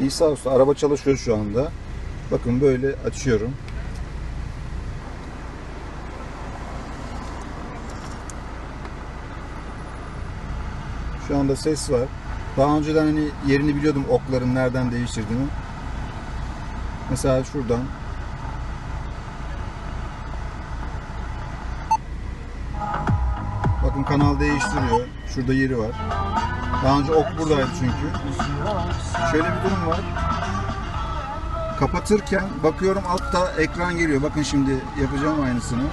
İsa Usta, araba çalışıyor şu anda. Bakın böyle açıyorum. Şu anda ses var. Daha önceden hani yerini biliyordum, okların nereden değiştirdiğini. Mesela şuradan. Bakın kanal değiştiriyor. Şurada yeri var. Daha önce ok buradaydı çünkü. Şöyle bir durum var. Kapatırken bakıyorum altta ekran geliyor. Bakın şimdi yapacağım aynısını.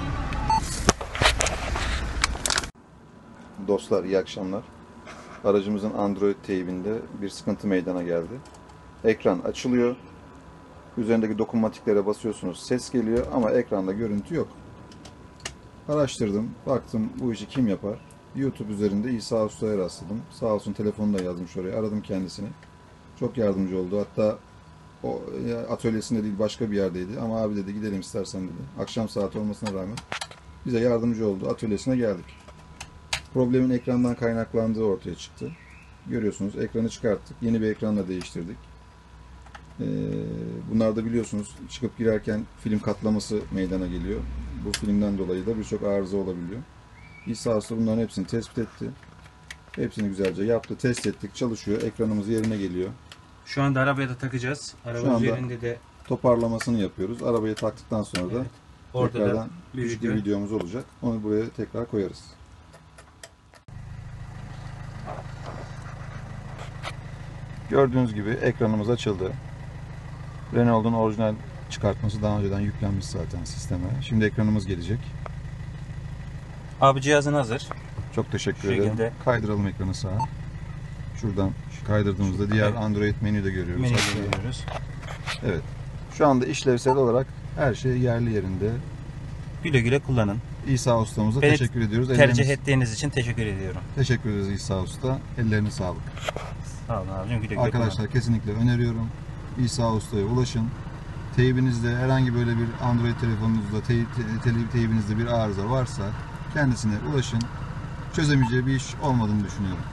Dostlar iyi akşamlar. Aracımızın Android teybinde bir sıkıntı meydana geldi. Ekran açılıyor. Üzerindeki dokunmatiklere basıyorsunuz. Ses geliyor ama ekranda görüntü yok. Araştırdım. Baktım bu işi kim yapar? YouTube üzerinde İsa Usta'ya rastladım. Sağ olsun telefonunu da yazmış oraya. Aradım kendisini. Çok yardımcı oldu. Hatta o atölyesinde değil başka bir yerdeydi. Ama abi dedi gidelim istersen dedi. Akşam saati olmasına rağmen bize yardımcı oldu. Atölyesine geldik. Problemin ekrandan kaynaklandığı ortaya çıktı. Görüyorsunuz ekranı çıkarttık. Yeni bir ekranla değiştirdik. Bunlar da biliyorsunuz çıkıp girerken film katlaması meydana geliyor. Bu filmden dolayı da birçok arıza olabiliyor. İsa Usta bunların hepsini tespit etti. Hepsini güzelce yaptı, test ettik, çalışıyor. Ekranımız yerine geliyor. Şu anda arabaya da takacağız. Araba Şu anda üzerinde de toparlamasını yapıyoruz. Arabayı taktıktan sonra da orada tekrardan da küçük bir videomuz olacak. Onu buraya tekrar koyarız. Gördüğünüz gibi ekranımız açıldı. Renault'un orijinal çıkartması daha önceden yüklenmiş zaten sisteme. Şimdi ekranımız gelecek. Abi cihazın hazır. Çok teşekkür Şu ederim. şekilde. Kaydıralım ekranı sağa. Şuradan kaydırdığımızda diğer Evet. Android menüyü de görüyoruz. Menüyü Aşağıya. görüyoruz. Evet. Şu anda işlevsel olarak her şey yerli yerinde. Güle güle kullanın. İsa Usta'mıza Beni teşekkür ediyoruz. tercih ettiğiniz için teşekkür ediyorum. Teşekkür ederiz İsa Usta. Ellerine sağlık. Sağ olun abicim. Güle güle Arkadaşlar kullanın. kesinlikle öneriyorum. İsa Usta'ya ulaşın. Teybinizde herhangi böyle bir Android telefonunuzda teybinizde bir arıza varsa kendisine ulaşın. Çözemeyeceği bir iş olmadığını düşünüyorum.